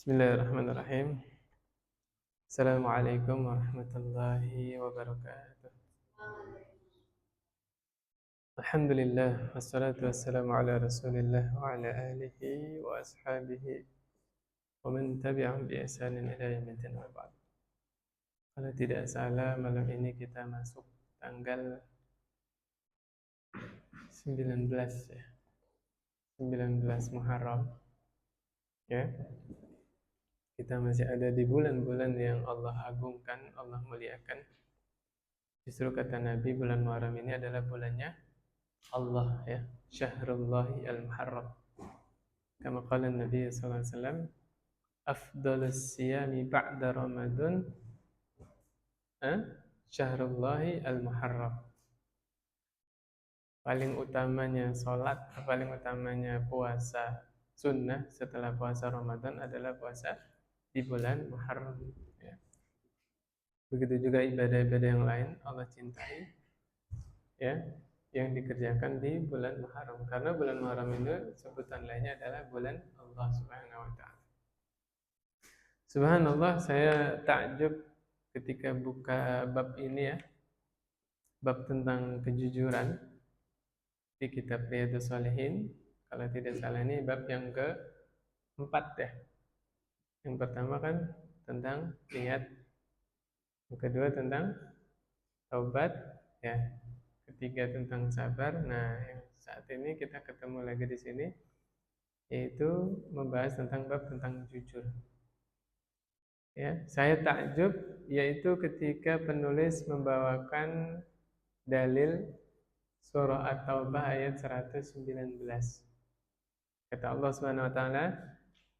Bismillahirrahmanirrahim. Assalamualaikum warahmatullahi wabarakatuh. Alhamdulillah, wassalatu wassalamu ala rasulillah wa ala alihi wa ashabihi wa man tabi'ahum bi ihsanin ila yaumiddin wa ba'd. Kalau tidak salah, malam ini kita masuk tanggal 19 ya. 19 Muharram. Ya. Kita masih ada di bulan-bulan yang Allah agungkan, Allah muliakan. Justru kata Nabi, bulan Muharram ini adalah bulannya Allah ya, Syahrullahi al-Muharram. Kama qala Nabi sallallahu alaihi wasallam, afdhalus siyami ba'da Ramadan Syahrullahi al-Muharram. Paling utamanya salat, paling utamanya puasa sunnah setelah puasa Ramadan adalah puasa di bulan Muharram ya. Begitu juga ibadah-ibadah yang lain Allah cintai ya, yang dikerjakan di bulan Muharram. Karena bulan Muharram itu sebutan lainnya adalah bulan Allah Subhanahu wa taala. Subhanallah, saya takjub ketika buka bab ini ya. Bab tentang kejujuran di kitab Riyadhus Shalihin. Kalau tidak salah ini bab yang keempat ya. Yang pertama kan tentang niat, yang kedua tentang taubat ya, ketiga tentang sabar. Nah, yang saat ini kita ketemu lagi di sini, yaitu membahas tentang bab tentang jujur. Ya, saya takjub yaitu ketika penulis membawakan dalil surah At-Taubah ayat 119. Kata Allah Subhanahu wa taala,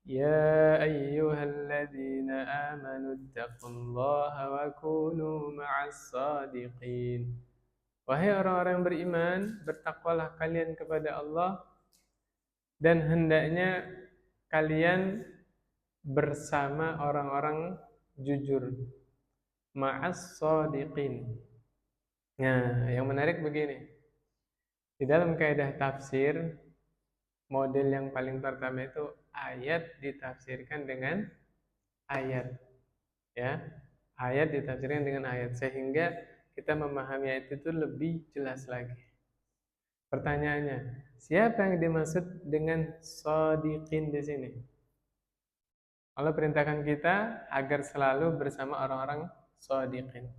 "Ya ayyuhalladzina amanu taqullaha wa kunu ma'as shadiqin." Wahai orang-orang yang beriman, bertakwalah kalian kepada Allah dan hendaknya kalian bersama orang-orang jujur. Ma'as shadiqin. Nah, yang menarik begini. Di dalam kaidah tafsir, model yang paling pertama itu ayat ditafsirkan dengan ayat. Ya. Ayat ditafsirkan dengan ayat sehingga kita memahami ayat itu lebih jelas lagi. Pertanyaannya, siapa yang dimaksud dengan shadiqin di sini? Allah perintahkan kita agar selalu bersama orang-orang shadiqin.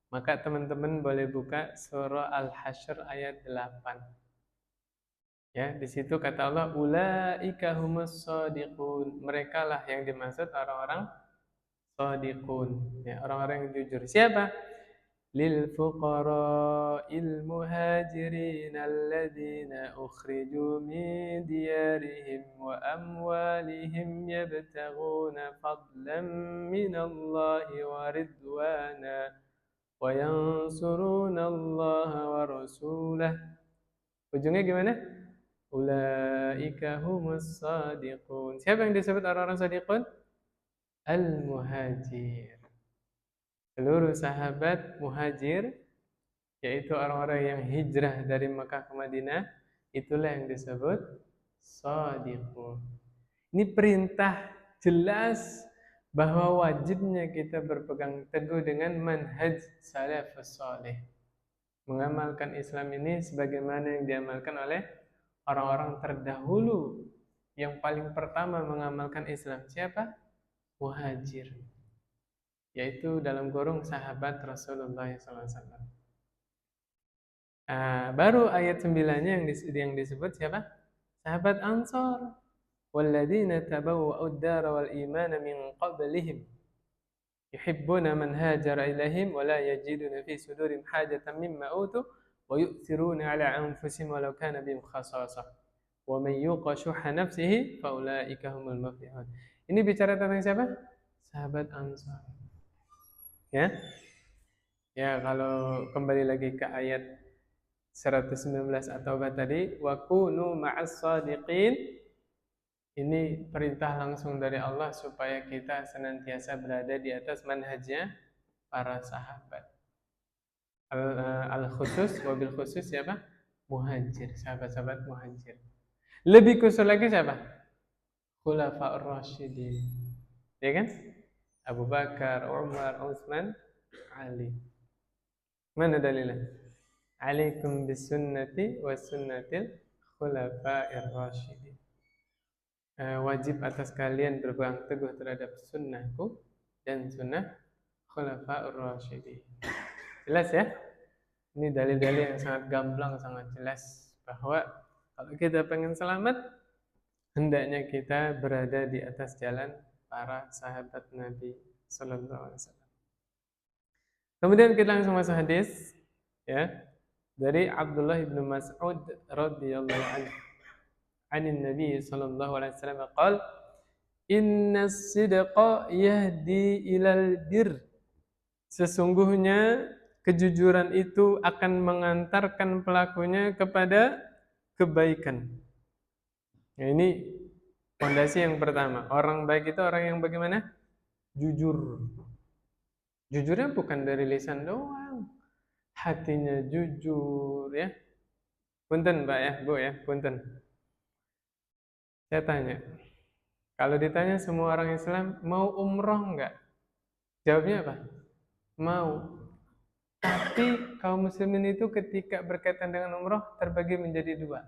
Maka teman-teman boleh buka surah Al-Hasyr ayat 8. Ya, di situ kata Allah, ulaika humus shadiqun. Mereka lah yang dimaksud orang-orang shadiqun, ya, orang-orang yang jujur. Siapa? Lil fuqara'il muhajirin alladzina ukhriju min diyarihim wa amwalihim yabtaghuna fadlan minallahi wa ridwana wa yansuruna Allah wa rasulah. Ujungnya gimana? Ulaika humus shadiqun. Siapa yang disebut orang-orang shadiqun? Al-muhajir. Seluruh sahabat muhajir, yaitu orang-orang yang hijrah dari Mekah ke Madinah, itulah yang disebut shadiqun. Ini perintah jelas bahwa wajibnya kita berpegang teguh dengan manhaj salafus saleh. Mengamalkan Islam ini sebagaimana yang diamalkan oleh orang-orang terdahulu. Yang paling pertama mengamalkan Islam siapa? Muhajir, yaitu dalam kurung sahabat Rasulullah SAW. Baru ayat 9-nya yang disebut siapa? Sahabat Ansar. Walladzina tabawwa'ud dara wal imana min qablihim yuhibbuna man hajara ilaihim wa la yajiduna fi sudurihim hajatan mimma utu wa yu'thiruna 'ala anfusihim walau kana bihim khasasah wa may yuqa syuhha nafsihi fa ulaika humul muflihun. Ini bicara tentang siapa? Sahabat Ansar. Ya. Ya, kalau kembali lagi ke ayat 119 At-Taubah tadi, wa kunu ma'as shadiqin. Ini perintah langsung dari Allah supaya kita senantiasa berada di atas manhajnya para sahabat. Al-khusus, wabil khusus siapa? Muhajir, sahabat-sahabat muhajir. Lebih khusus lagi siapa? Khulafaur Rasyidin. ya kan? Abu Bakar, Umar, Utsman, Ali. Mana dalilnya? Alaikum bisunnati wa sunnatil khulafa'ir rasyidin. Wajib atas kalian berpegang teguh terhadap sunnahku dan sunnah khulafa'ur rasyidin. Jelas ya? Ini dalil-dalil yang sangat gamblang, sangat jelas bahwa kalau kita pengen selamat, hendaknya kita berada di atas jalan para sahabat Nabi Sallallahu Alaihi Wasallam. Kemudian kita langsung masuk hadis, ya, dari Abdullah bin Mas'ud radhiyallahu anhu. Anin Nabi Sallallahu Alaihi Wasallam qal, Inna sidqa yahdi ilal bir. Sesungguhnya kejujuran itu akan mengantarkan pelakunya kepada kebaikan. Nah, ini fondasi yang pertama. Orang baik itu orang yang bagaimana? Jujur. Jujurnya bukan dari lisan doang. Hatinya jujur, ya. Punten, Mbak ya, Bu ya, punten. Saya tanya, kalau ditanya semua orang Islam, mau umroh enggak? Jawabnya apa? Mau. Tapi kaum muslimin itu ketika berkaitan dengan umroh terbagi menjadi dua.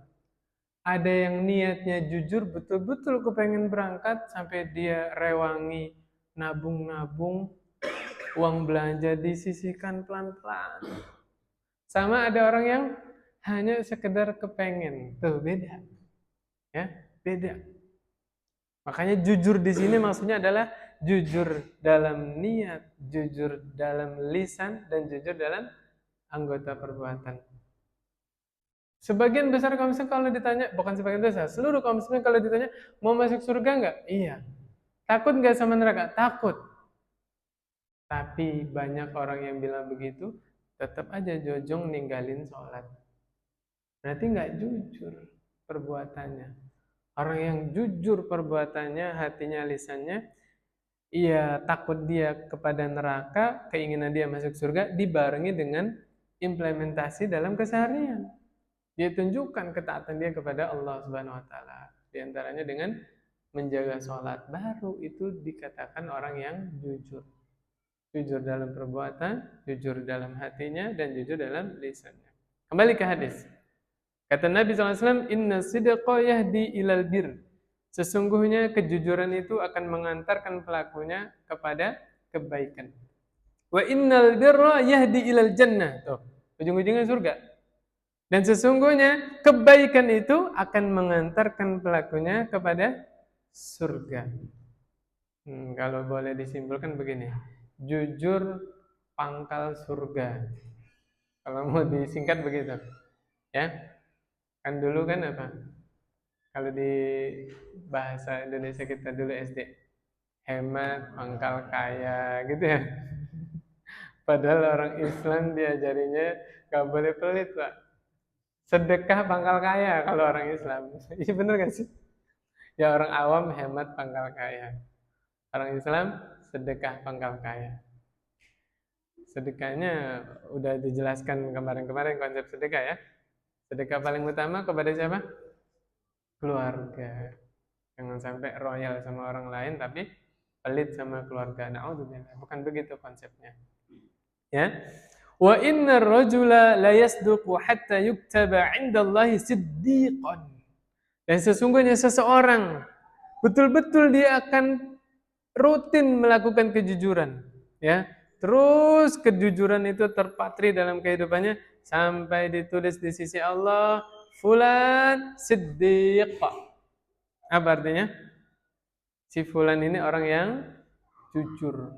Ada yang niatnya jujur, betul-betul kepengen berangkat sampai dia rewangi, nabung-nabung, uang belanja disisihkan pelan-pelan. Sama ada orang yang hanya sekedar kepengen. Tuh beda. Ya, beda. Makanya jujur di sini maksudnya adalah jujur dalam niat, jujur dalam lisan, dan jujur dalam anggota perbuatan. Sebagian besar kaum muslimin kalau ditanya, bukan sebagian besar, seluruh kaum muslimin kalau ditanya mau masuk surga enggak? Iya. Takut enggak sama neraka? Takut. Tapi banyak orang yang bilang begitu, tetap aja jojong ninggalin sholat. Berarti enggak jujur perbuatannya. Orang yang jujur perbuatannya, hatinya, lisannya, ia takut dia kepada neraka, keinginan dia masuk surga, dibarengi dengan implementasi dalam keseharian. Dia tunjukkan ketaatan dia kepada Allah Subhanahu wa taala. Di antaranya dengan menjaga sholat, baru itu dikatakan orang yang jujur. Jujur dalam perbuatan, jujur dalam hatinya, dan jujur dalam lisannya. Kembali ke hadis. Kata Nabi SAW, Inna sidqa yahdi ilal bir. Sesungguhnya kejujuran itu akan mengantarkan pelakunya kepada kebaikan. Wa innal birra yahdi ilal jannah. Tuh, ujung-ujungnya surga. Dan sesungguhnya kebaikan itu akan mengantarkan pelakunya kepada surga. Kalau boleh disimpulkan begini, jujur pangkal surga. Kalau mau disingkat begitu, ya. Kan dulu kan apa? Kalau di bahasa Indonesia kita dulu SD, hemat pangkal kaya, gitu ya. Padahal orang Islam diajarinya gak boleh pelit, Pak. Sedekah pangkal kaya kalau orang Islam. Iya bener gak sih? Ya orang awam hemat pangkal kaya. Orang Islam sedekah pangkal kaya. Sedekahnya udah dijelaskan kemarin-kemarin konsep sedekah ya. Sedekah paling utama kepada siapa? Keluarga. Jangan sampai royal sama orang lain tapi pelit sama keluarga. Na'udzubillah. Bukan begitu konsepnya. Ya. Wa innar rajula la yasduqu hatta yuktaba 'indallahi siddiqan. Dan sesungguhnya seseorang betul-betul dia akan rutin melakukan kejujuran, ya. Terus kejujuran itu terpatri dalam kehidupannya sampai ditulis di sisi Allah, fulan siddiq. Apa artinya? Si fulan ini orang yang jujur,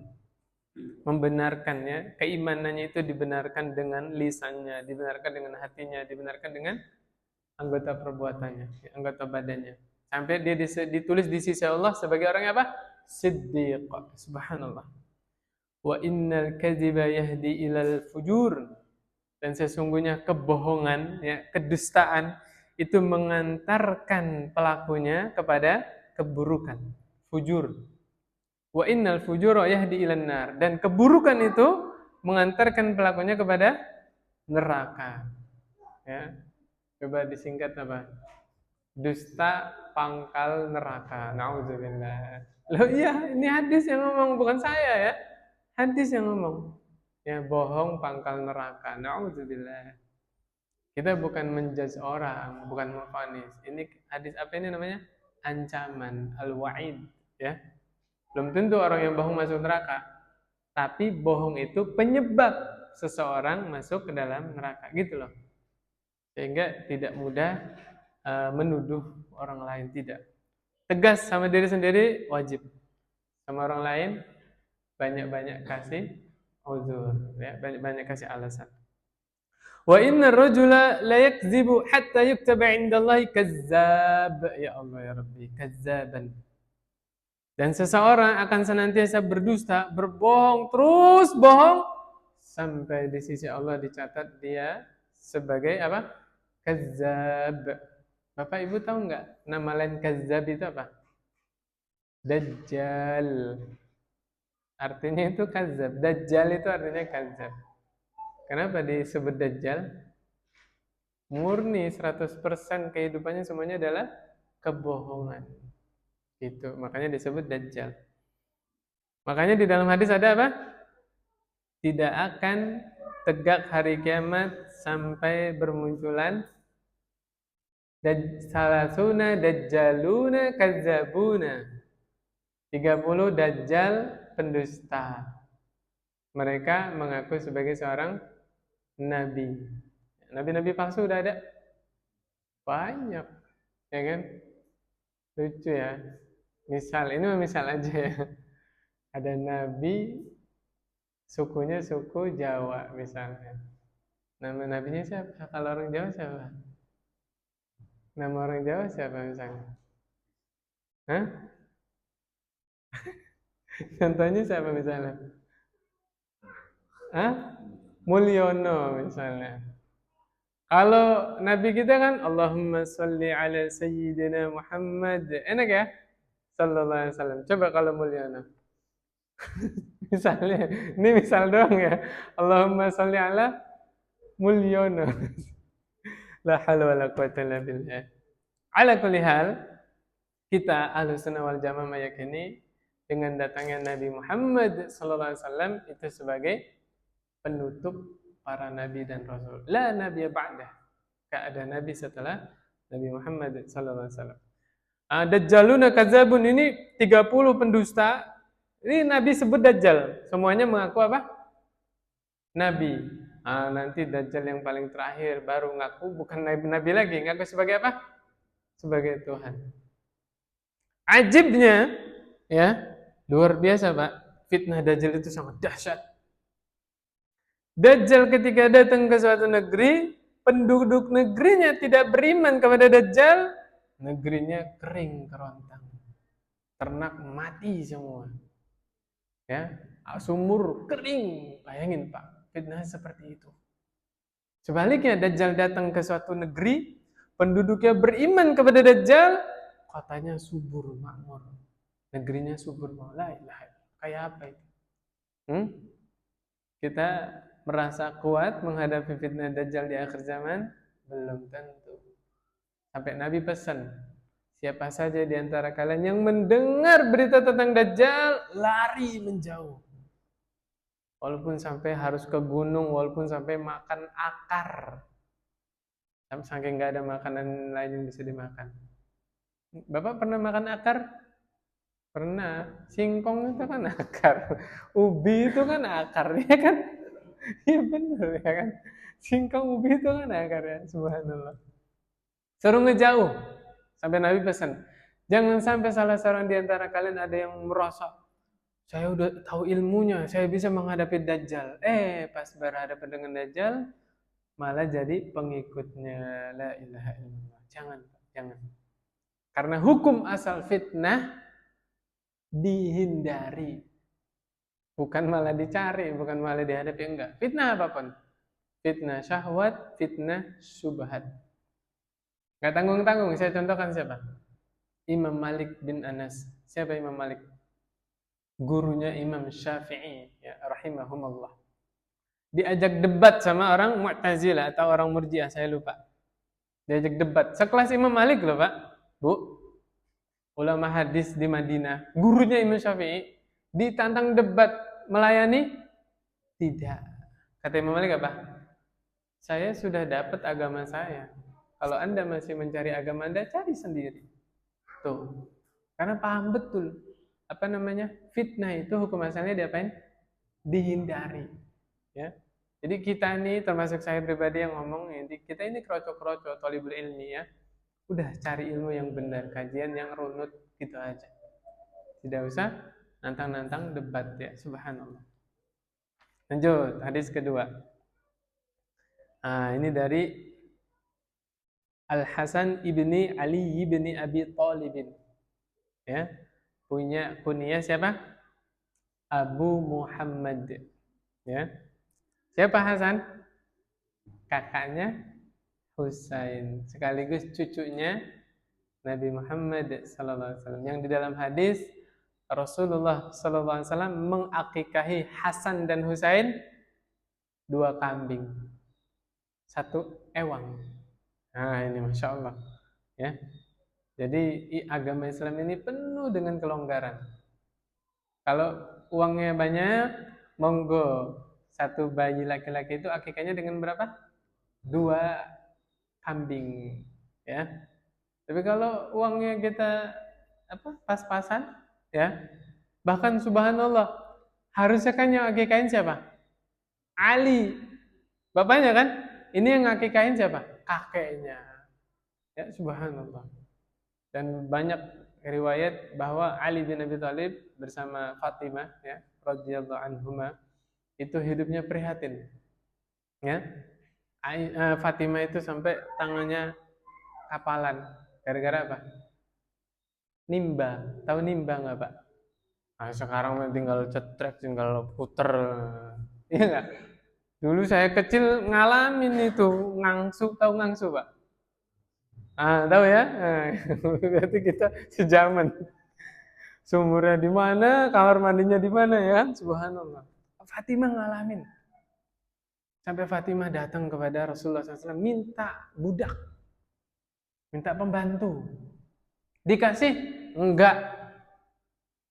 membenarkan, ya, keimanannya itu dibenarkan dengan lisannya, dibenarkan dengan hatinya, dibenarkan dengan anggota perbuatannya, anggota badannya. Sampai dia ditulis di sisi Allah sebagai orang yang apa? Siddiq. Subhanallah. Wa innal kadhiba yahdi ilal fujur. Dan sesungguhnya kebohongan, ya, kedustaan itu mengantarkan pelakunya kepada keburukan. Fujur. Wa innal fujura yahdi ilan nar. Dan keburukan itu mengantarkan pelakunya kepada neraka. Ya. Coba disingkat apa? Dusta pangkal neraka. Nauzubillah. Loh iya, ini hadis yang ngomong, bukan saya ya. Hadis yang ngomong. Ya, bohong pangkal neraka. Na'udzubillah. Kita bukan menjudge orang, bukan memvonis. Ini hadis apa ini namanya? Ancaman, al-wa'id, ya. Belum tentu orang yang bohong masuk neraka, tapi bohong itu penyebab seseorang masuk ke dalam neraka, gitu loh. Sehingga tidak mudah menuduh orang lain, tidak. Tegas sama diri sendiri wajib. Sama orang lain banyak-banyak kasih uzur, ya, banyak-banyak kasih alasan. Wa inna rajula la yakzibu hatta yuktaba 'indallahi kazzab. Ya Allah ya Rabbi, kazzaban. Dan seseorang akan senantiasa berdusta, berbohong, terus bohong sampai di sisi Allah dicatat dia sebagai apa? Kazzab. Bapak Ibu tahu nggak nama lain kazzab itu apa? Dajjal. Artinya itu kazzab. Dajjal itu artinya kazzab. Kenapa disebut Dajjal? Murni 100% kehidupannya semuanya adalah kebohongan. Itu makanya disebut Dajjal. Makanya di dalam hadis ada apa? Tidak akan tegak hari kiamat sampai bermunculan salasuna dajjaluna kazzabuna. 30 dajjal pendusta. Mereka mengaku sebagai seorang nabi. Nabi-nabi palsu udah ada banyak, ya kan? Lucu ya. Misal, ini misal aja ya. Ada nabi sukunya suku Jawa misalnya. Nama nabinya siapa? Kalau orang Jawa siapa? Nama orang Jawa siapa misalnya? Hah? Contohnya siapa misalnya? Hah? Mulyono misalnya. Kalau Nabi kita kan Allahumma sholli ala Sayyidina Muhammad. Enak ya? Sallallahu alaihi wasallam. Coba kalau Mulyono. Misalnya, ini misal doang ya. Allahumma sholli ala Mulyono. La haula wala quwwata illa billah. Ala kulli hal, kita Ahlussunnah wal Jamaah meyakini dengan datangnya Nabi Muhammad sallallahu alaihi wasallam itu sebagai penutup para nabi dan rasul. La nabiyya ba'dah. Enggak ada nabi setelah Nabi Muhammad sallallahu alaihi wasallam. Dajjaluna kadzabun ini 30 pendusta. Ini nabi sebut dajjal. Semuanya mengaku apa? Nabi. Nanti dajjal yang paling terakhir baru ngaku bukan nabi lagi, ngaku sebagai apa? Sebagai Tuhan. Ajibnya ya, luar biasa, Pak. Fitnah dajjal itu sangat dahsyat. Dajjal ketika datang ke suatu negeri, penduduk negerinya tidak beriman kepada Dajjal, negerinya kering kerontang. Ternak mati semua. Ya, sumur kering. Bayangin, Pak, fitnah seperti itu. Sebaliknya Dajjal datang ke suatu negeri, penduduknya beriman kepada Dajjal, kotanya subur makmur. Negerinya subur makmur. La ilaha illallah. Kayak apa itu? Kita merasa kuat menghadapi fitnah Dajjal di akhir zaman? Belum tentu. Sampai Nabi pesan, siapa saja di antara kalian yang mendengar berita tentang Dajjal, lari menjauh. Walaupun sampai harus ke gunung, walaupun sampai makan akar. Saking nggak ada makanan lain yang bisa dimakan. Bapak pernah makan akar? Pernah. Singkong itu kan akar. Ubi itu kan akar, ya kan? Iya benar ya kan. Singkong ubi itu kan akar ya. Subhanallah. Suruh ngejauh. Sampai Nabi pesan, jangan sampai salah seorang di antara kalian ada yang merasa, saya udah tahu ilmunya, saya bisa menghadapi Dajjal. Pas berhadapan dengan Dajjal, malah jadi pengikutnya. La ilaha illallah. Jangan. Karena hukum asal fitnah dihindari. Bukan malah dicari, bukan malah dihadapi, enggak. Fitnah apapun. Fitnah syahwat, fitnah syubhat. Enggak tanggung-tanggung, saya contohkan siapa? Imam Malik bin Anas. Siapa Imam Malik? Gurunya Imam Syafi'i, ya, rahimahumullah. Diajak debat sama orang Mu'tazilah atau orang Murji'ah, saya lupa. Diajak debat. Sekelas Imam Malik loh, Pak. Bu. ulama hadis di Madinah, gurunya Imam Syafi'i, ditantang debat melayani? Tidak. Kata Imam Malik apa? Saya sudah dapat agama saya. Kalau Anda masih mencari agama Anda, cari sendiri. Tuh. Karena paham betul apa namanya? Fitnah itu hukum asalnya diapain? Dihindari. Ya. Jadi kita nih, termasuk saya pribadi yang ngomong, kita ini kroco-kroco, thalibul ilmi ya. Udah cari ilmu yang benar, kajian yang runut gitu aja. Tidak usah nantang-nantang debat ya, subhanallah. Lanjut, hadis kedua. Nah, ini dari Al-Hasan ibni Ali ibni Abi Thalib. Ya, punya kunyah siapa? Abu Muhammad. Ya, siapa Hasan? Kakaknya Husain, sekaligus cucunya Nabi Muhammad SAW. Yang di dalam hadis Rasulullah SAW mengakikahi Hasan dan Husain 2 kambing, 1 ewang. Nah ini Masya Allah ya. Jadi agama Islam ini penuh dengan kelonggaran. Kalau uangnya banyak, monggo, 1 bayi laki-laki itu akikahnya dengan berapa? 2 kambing ya. Tapi kalau uangnya kita pas-pasan ya, bahkan subhanallah, harusnya kan yang akikahin siapa? Ali, bapaknya kan? Ini yang akikahin siapa? Kakeknya. Ya subhanallah. Dan banyak riwayat bahwa Ali bin Abi Thalib bersama Fatimah ya radhiyallahu anhuma itu hidupnya prihatin. Ya. Fatimah itu sampai tangannya kapalan. Gara-gara apa? Nimba. Tahu nimba nggak Pak? Nah, sekarang tinggal cetrek, tinggal puter. Iya nggak? Dulu saya kecil ngalamin itu ngangsu, tahu ngangsu Pak? Tahu ya? Berarti kita sejaman. Sumurnya di mana, kamar mandinya di mana ya? Subhanallah. Fatimah ngalamin. Sampai Fatimah datang kepada Rasulullah SAW minta budak, minta pembantu. Dikasih? Enggak.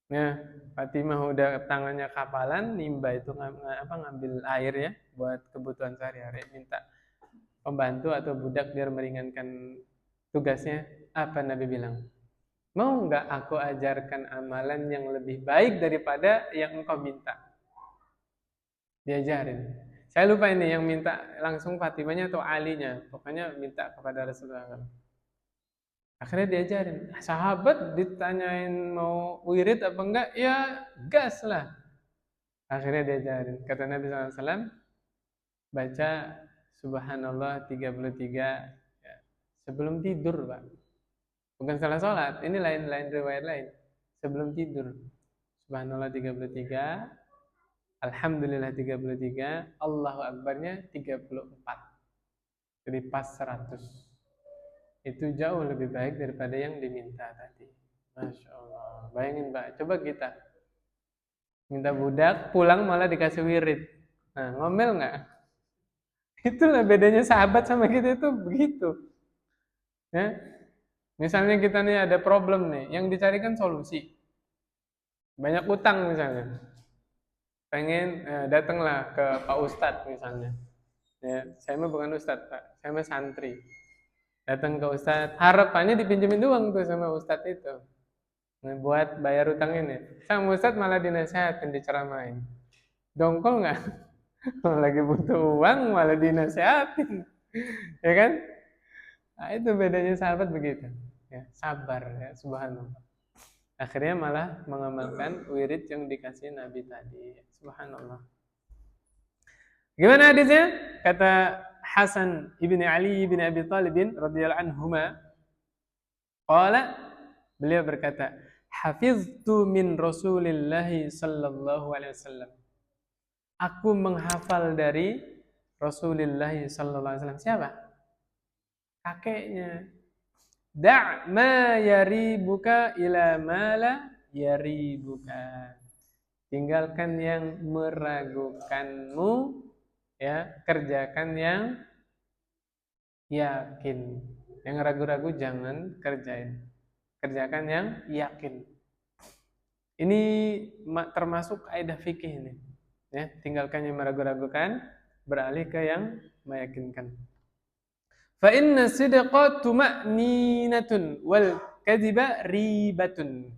Ya, Fatimah udah tangannya kapalan, nimba itu ngambil air ya buat kebutuhan sehari-hari, minta pembantu atau budak biar meringankan tugasnya. Apa Nabi bilang? Mau nggak aku ajarkan amalan yang lebih baik daripada yang engkau minta? Diajarin. Saya lupa ini yang minta langsung Fatimahnya atau Alinya. Pokoknya minta kepada Rasulullah SAW. Akhirnya diajarin. Sahabat ditanyain mau wirid apa enggak, ya gas lah. Akhirnya diajarin. Kata Nabi SAW, baca Subhanallah 33 ya, sebelum tidur Pak. Bukan salah sholat, ini lain riwayat lain. Sebelum tidur. Subhanallah 33, Alhamdulillah 33, Allahu Akbarnya 34. Jadi pas 100. Itu jauh lebih baik daripada yang diminta tadi. Masya Allah. Bayangin Pak, coba kita minta budak, pulang malah dikasih wirid. Nah, ngomel nggak? Itulah bedanya sahabat sama kita itu begitu. Ya, misalnya kita nih ada problem nih, yang dicarikan solusi. Banyak utang misalnya. Pengen datanglah ke Pak Ustadz misalnya. Ya, saya mah bukan Ustadz Pak, saya mah santri. Datang ke Ustadz, harapannya dipinjemin uang tuh sama Ustadz itu. Buat bayar utang ini. Sama Ustadz malah dinasehatin, diceramain. Dongkol nggak? Lagi butuh uang malah dinasehatin. Ya kan? Nah, itu bedanya sahabat begitu. Ya, sabar ya, subhanallah. Akhirnya malah mengamalkan wirid yang dikasih Nabi tadi. Subhanallah. Gimana hadisnya? Kata Hasan ibni Ali ibni Abi Thalib radhiyallahu anhuma, qala, beliau berkata, hafiztu min Rasulillahi sallallahu alaihi wasallam. Aku menghafal dari Rasulullah sallallahu alaihi wasallam. Siapa? Kakeknya. Da' ma yaribuka ila ma la yaribuka. Tinggalkan yang meragukanmu, ya, kerjakan yang yakin. Yang ragu-ragu jangan kerjain. Kerjakan yang yakin. Ini termasuk kaidah fikih ini. Ya, tinggalkan yang meragu-ragukan, beralih ke yang meyakinkan. Fa inna sidqa tuma'ninatun wal kadhiba ribatun.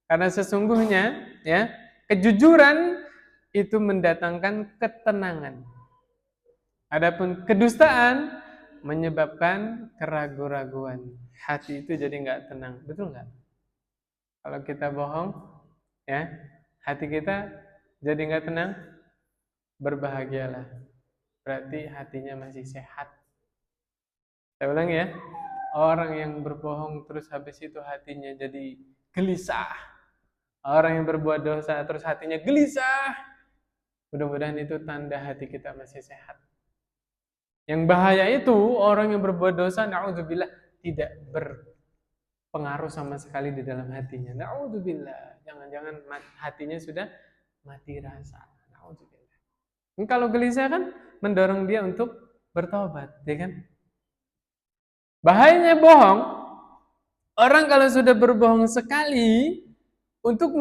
Karena sesungguhnya ya, kejujuran itu mendatangkan ketenangan. Adapun kedustaan menyebabkan keraguan-raguan. Hati itu jadi nggak tenang. Betul nggak? Kalau kita bohong, ya, hati kita jadi nggak tenang, berbahagialah. Berarti hatinya masih sehat. Saya ulang ya, orang yang berbohong terus habis itu hatinya jadi gelisah. Orang yang berbuat dosa terus hatinya gelisah. Mudah-mudahan itu tanda hati kita masih sehat. Yang bahaya itu orang yang berbuat dosa, na'udzubillah, tidak berpengaruh sama sekali di dalam hatinya. Na'udzubillah, jangan-jangan hatinya sudah mati rasa. Na'udzubillah. Ini kalau gelisah kan mendorong dia untuk bertobat, ya kan? Bahayanya bohong, orang kalau sudah berbohong sekali, untuk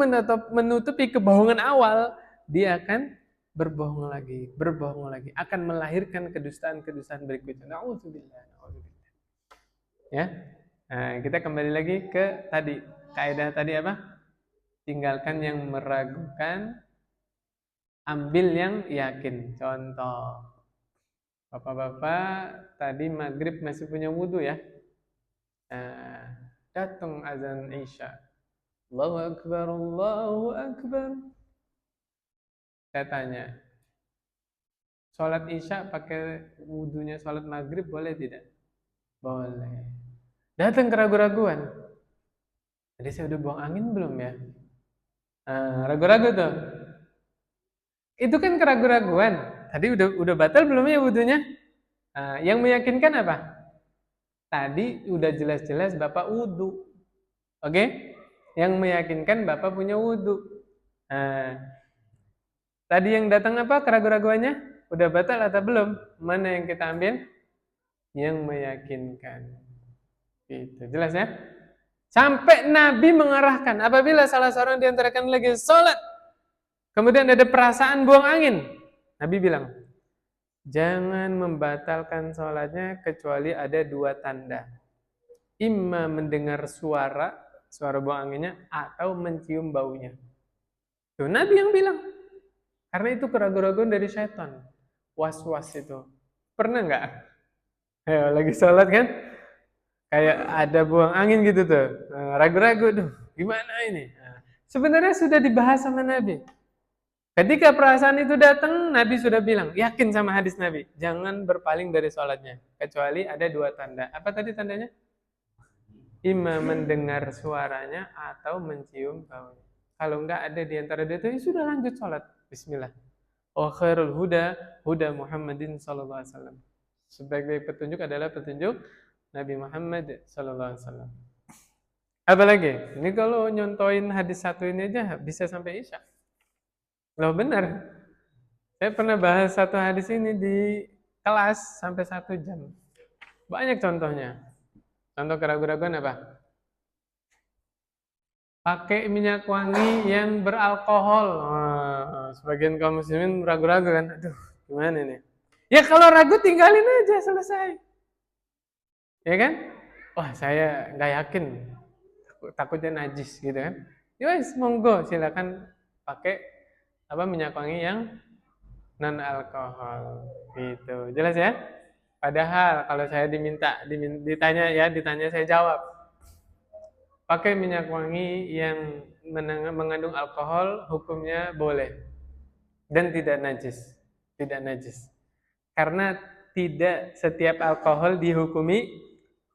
menutupi kebohongan awal, dia akan berbohong lagi, akan melahirkan kedustaan-kedustaan berikutnya. Na'udzubillah. Ya, nah, kita kembali lagi ke tadi, kaidah tadi apa? Tinggalkan yang meragukan, ambil yang yakin. Contoh, bapak-bapak tadi maghrib masih punya wudhu ya. Datang azan Isya. Allahu Akbar, Allahu Akbar. Saya tanya, sholat Isya pakai wudhunya sholat maghrib boleh tidak? Boleh. Datang keraguan-raguan. Jadi saya udah buang angin belum ya? Ragu-ragu tuh. Itu kan keraguan-raguan. Tadi udah batal belum ya wudhunya? Yang meyakinkan apa? Tadi udah jelas-jelas Bapak wudhu. Oke? Yang meyakinkan Bapak punya wudhu. Tadi yang datang apa keraguan-raguannya? Udah batal atau belum? Mana yang kita ambil? Yang meyakinkan. Gitu. Jelas ya? Sampai Nabi mengarahkan, apabila salah seorang di antara kalian lagi sholat, kemudian ada perasaan buang angin, Nabi bilang, jangan membatalkan sholatnya kecuali ada dua tanda. Imma mendengar suara buang anginnya, atau mencium baunya. Tuh Nabi yang bilang. Karena itu keraguan-raguan dari setan. Was-was itu. Pernah nggak? Lagi sholat kan? Kayak ada buang angin gitu tuh. Ragu-ragu, duh gimana ini? Sebenarnya sudah dibahas sama Nabi. Ketika perasaan itu datang, Nabi sudah bilang, yakin sama hadis Nabi, jangan berpaling dari sholatnya. Kecuali ada dua tanda. Apa tadi tandanya? Imam mendengar suaranya atau mencium baunya. Kalau enggak ada di antara dua itu, ya sudah lanjut sholat. Bismillah. Khairul huda Muhammadin sallallahu alaihi wasallam. Sebagai petunjuk adalah petunjuk Nabi Muhammad sallallahu alaihi wasallam. Apalagi? Ini kalau nyontoin hadis satu ini aja bisa sampai Isya. Loh benar. Saya pernah bahas satu hadis ini di kelas sampai 1 jam. Banyak contohnya. Contoh keraguan-raguan apa? Pakai minyak wangi yang beralkohol. Sebagian kaum muslimin ragu-ragu kan. Aduh, gimana nih? Ya kalau ragu tinggalin aja, selesai. Ya kan? Wah, saya nggak yakin. Takutnya najis gitu kan. Ya wes, monggo silakan pakai minyak wangi yang non alkohol gitu. Jelas ya? Padahal kalau saya ditanya saya jawab. Pakai minyak wangi yang mengandung alkohol hukumnya boleh dan tidak najis. Tidak najis. Karena tidak setiap alkohol dihukumi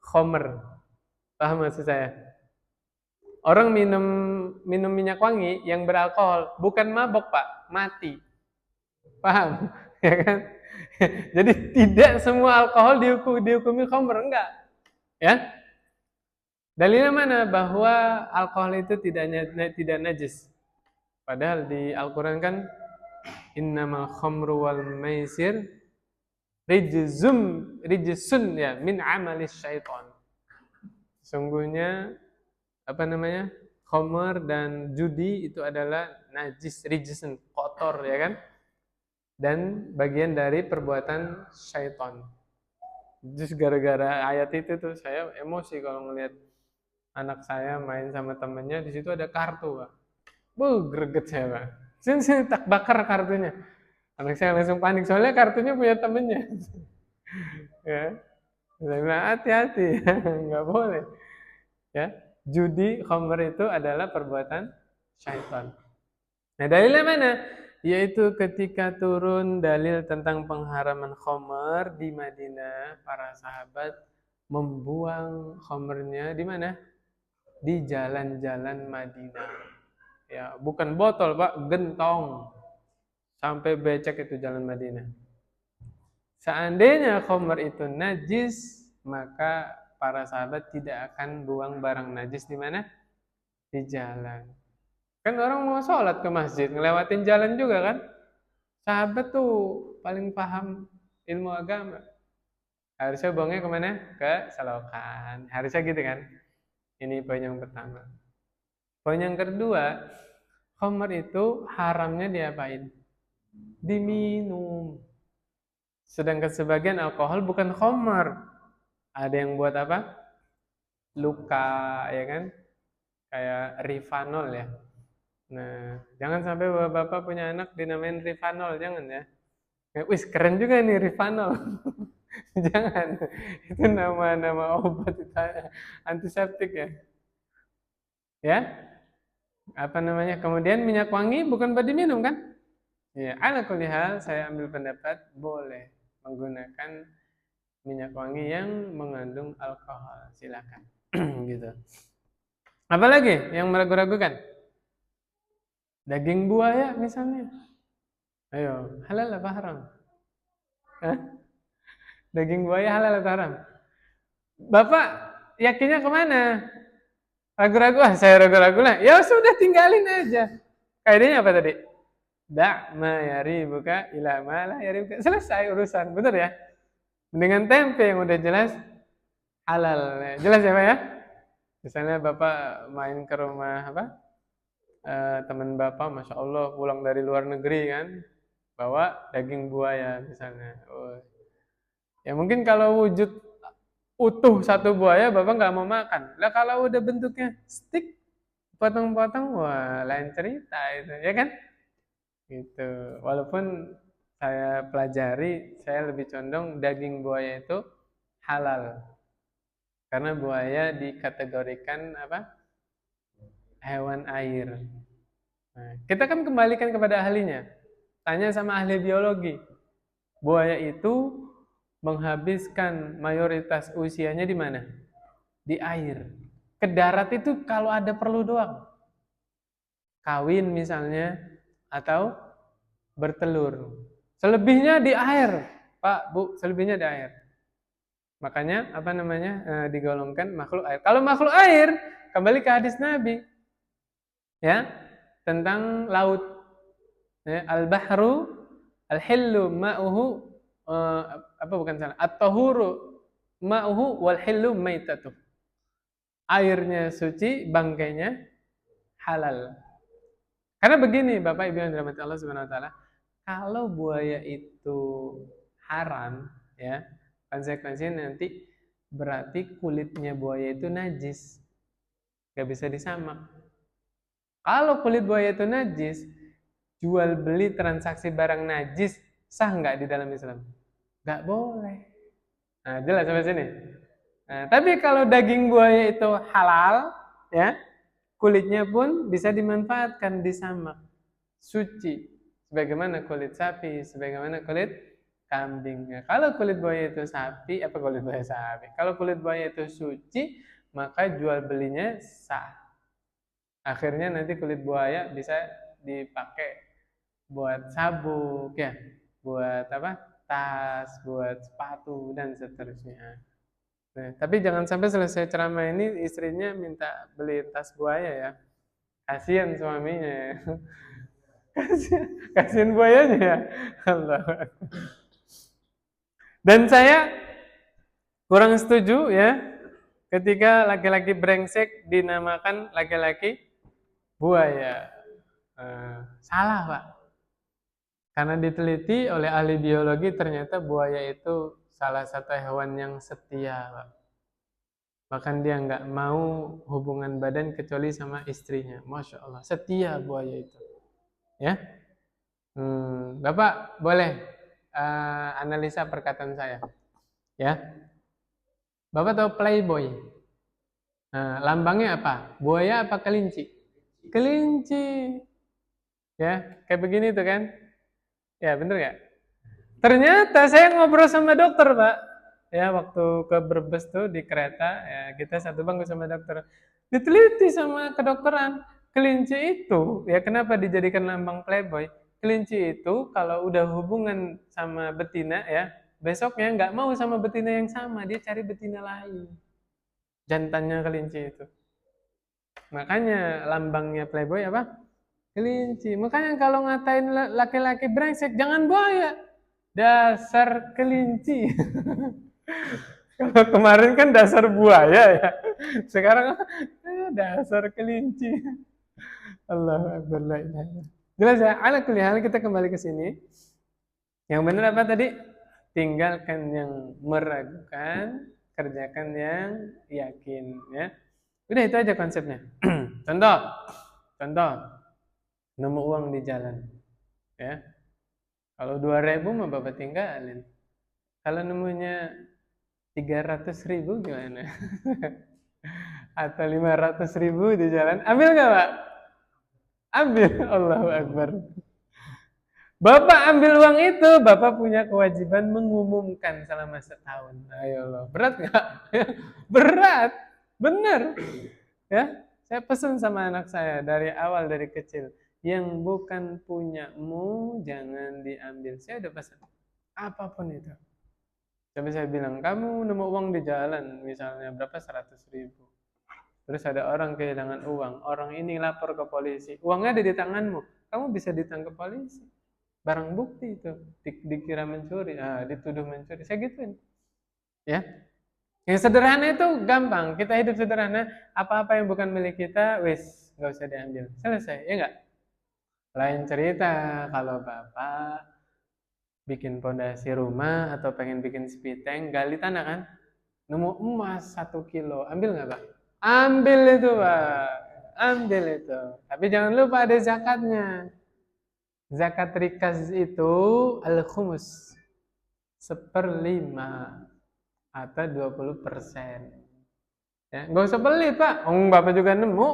khamr. Paham maksud saya? Orang minum minyak wangi yang beralkohol bukan mabok, Pak, mati. Paham? Ya kan? Jadi tidak semua alkohol dihukumi khamr, enggak. Ya? Dalilnya mana? Bahwa alkohol itu tidak najis. Padahal di Al-Quran kan innamal khamru wal maisir rijsun ya min amalis syaitan. Sungguhnya apa namanya, khamr dan judi itu adalah najis, rijsun, kotor ya kan, dan bagian dari perbuatan syaitan. Terus gara-gara ayat itu tuh saya emosi kalau ngelihat anak saya main sama temennya, di situ ada kartu, Pak. Greget saya, Pak. Sini tak bakar kartunya. Anak saya langsung panik soalnya kartunya punya temennya. Ya, saya bilang hati-hati, nggak boleh. Ya, judi, khamr itu adalah perbuatan syaitan. Nah, dalilnya mana? Yaitu ketika turun dalil tentang pengharaman khamr di Madinah, para sahabat membuang khamrnya di mana? Di jalan-jalan Madinah. Ya, bukan botol, Pak, gentong. Sampai becek itu jalan Madinah. Seandainya khamr itu najis, maka para sahabat tidak akan buang barang najis di mana? Di jalan. Kan orang mau sholat ke masjid, ngelewatin jalan juga kan? Sahabat tuh paling paham ilmu agama. Harusnya buangnya kemana? Ke selokan. Harusnya gitu kan? Ini poin yang pertama. Poin yang kedua, khamr itu haramnya diapain? Diminum. Sedangkan sebagian alkohol bukan khamr. Ada yang buat apa? Luka, ya kan? Kayak Rivanol ya. Nah, jangan sampai bapak-bapak punya anak dinamain Rivanol, jangan ya. Wih, keren juga nih Rivanol. Jangan. Itu nama-nama obat antiseptik ya. Ya? Apa namanya? Kemudian minyak wangi bukan buat diminum kan? Ya, ala kulli hal saya ambil pendapat boleh menggunakan minyak wangi yang mengandung alkohol. Silakan. Gitu. Apalagi yang meragu-ragukan? Daging buaya misalnya. Ayo, halal apa haram? Hah? Daging buaya halal atau haram? Bapak yakinnya kemana? Ragu-ragu, saya ragu-ragu lah. Ya sudah tinggalin aja. Kaidahnya apa tadi? Da' ma yaribuka ila ma la yaribuka. Selesai urusan, benar ya? Dengan tempe yang udah jelas halal. Jelas ya Pak ya? Misalnya Bapak main ke rumah apa? Teman Bapak, Masya Allah pulang dari luar negeri kan, bawa daging buaya misalnya. Oh. Ya mungkin kalau wujud utuh satu buaya Bapak nggak mau makan. Lah kalau udah bentuknya stick, potong-potong, wah lain cerita itu, ya kan? Gitu. Walaupun saya pelajari, saya lebih condong daging buaya itu halal. Karena buaya dikategorikan apa? Hewan air. Nah, kita kan kembalikan kepada ahlinya. Tanya sama ahli biologi. Buaya itu menghabiskan mayoritas usianya di mana? Di air. Ke darat itu kalau ada perlu doang. Kawin misalnya, atau bertelur. Selebihnya di air, Pak, Bu, selebihnya di air. Makanya apa namanya digolongkan makhluk air. Kalau makhluk air, kembali ke hadis Nabi, ya, tentang laut. Ya, al-bahru al-hillu ma'uhu apa bukan salah? At-tahuru ma'uhu wal hillu maitatuh. Airnya suci, bangkainya halal. Karena begini, Bapak Ibu yang dirahmati Allah Subhanahu wa taala, kalau buaya itu haram, ya, konsekuensinya nanti berarti kulitnya buaya itu najis. Gak bisa disamak. Kalau kulit buaya itu najis, jual beli transaksi barang najis sah nggak di dalam Islam? Nggak boleh. Nah, jelas sampai sini. Nah, tapi kalau daging buaya itu halal, ya, kulitnya pun bisa dimanfaatkan, disamak, suci, sebagaimana kulit sapi, sebagaimana kulit kambing. Nah, kalau kulit buaya itu sapi, apa kulit buaya sapi? Kalau kulit buaya itu suci, maka jual belinya sah. Akhirnya nanti kulit buaya bisa dipakai buat sabuk, ya, buat apa? Tas, buat sepatu dan seterusnya. Nah, tapi jangan sampai selesai ceramah ini istrinya minta beli tas buaya ya. Kasihan suaminya ya. Kasihan buayanya ya. Allah. Dan saya kurang setuju ya Ketika laki-laki brengsek dinamakan laki-laki buaya. Salah, Pak. Karena diteliti oleh ahli biologi ternyata buaya itu salah satu hewan yang setia, Pak. Bahkan dia nggak mau hubungan badan kecuali sama istrinya. Masya Allah, setia buaya itu. Ya, Bapak boleh analisa perkataan saya. Ya, Bapak tahu Playboy? Nah, lambangnya apa? Buaya apa kelinci? Kelinci. Ya, kayak begini tuh kan? Ya, bener nggak? Ternyata saya ngobrol sama dokter, Pak. Ya, waktu ke Brebes tuh di kereta, ya kita satu bangku sama dokter. Diteliti sama kedokteran, kelinci itu, ya kenapa dijadikan lambang Playboy? Kelinci itu kalau udah hubungan sama betina ya, besoknya nggak mau sama betina yang sama, dia cari betina lain. Jantannya kelinci itu. Makanya lambangnya Playboy apa? Kelinci. Makanya kalau ngatain laki-laki brengsek, jangan buaya. Dasar kelinci. Kalau kemarin kan dasar buaya ya. Sekarang dasar kelinci. Allahu Akbar. Jelas ya, ala kulli hal kita kembali ke sini. Yang benar apa tadi? Tinggalkan yang meragukan, kerjakan yang yakin ya. Udah itu aja konsepnya. Contoh, contoh, nemu uang di jalan, ya. Kalau 2.000 mah bapak tinggalin. Kalau nemunya 300.000 gimana? Atau 500.000 di jalan, ambil nggak Pak? Ambil, Allahu Akbar. Bapak ambil uang itu, Bapak punya kewajiban mengumumkan selama setahun. Ayo Allah, berat nggak? Berat, bener. Ya, saya pesan sama anak saya dari awal, dari kecil, yang bukan punyamu jangan diambil. Saya udah pesan, apapun itu. Tapi saya bilang, kamu nemu uang di jalan, misalnya berapa, 100.000. Terus ada orang kehilangan uang, orang ini lapor ke polisi, uangnya ada di tanganmu, kamu bisa ditangkap polisi. Barang bukti itu, dikira mencuri, dituduh mencuri, saya gituin. Ya, yang sederhana itu gampang, kita hidup sederhana, apa-apa yang bukan milik kita, wis, nggak usah diambil, selesai, ya nggak? Lain cerita kalau bapak bikin pondasi rumah atau pengen bikin spiteng, gali tanah kan, nemu emas 1 kilo, ambil nggak Pak? Ambil itu Pak, ambil itu. Tapi jangan lupa ada zakatnya. Zakat rikaz itu al-khumus, 1/5 atau 20%. Ya, nggak usah pelit Pak, Bapak juga nemu,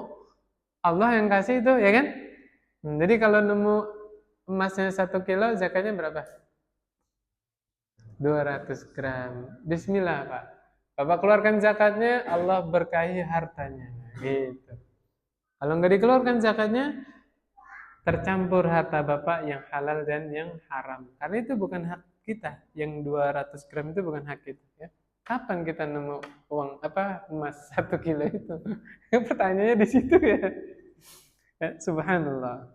Allah yang kasih itu, ya kan? Jadi kalau nemu emasnya 1 kilo, zakatnya berapa? 200 gram. Bismillah Pak. Bapak keluarkan zakatnya, Allah berkahi hartanya. Gitu. Kalau nggak dikeluarkan zakatnya, tercampur harta Bapak yang halal dan yang haram. Karena itu bukan hak kita. Yang 200 gram itu bukan hak kita. Ya. Kapan kita nemu uang emas 1 kilo itu? Pertanyaannya di situ ya. Subhanallah.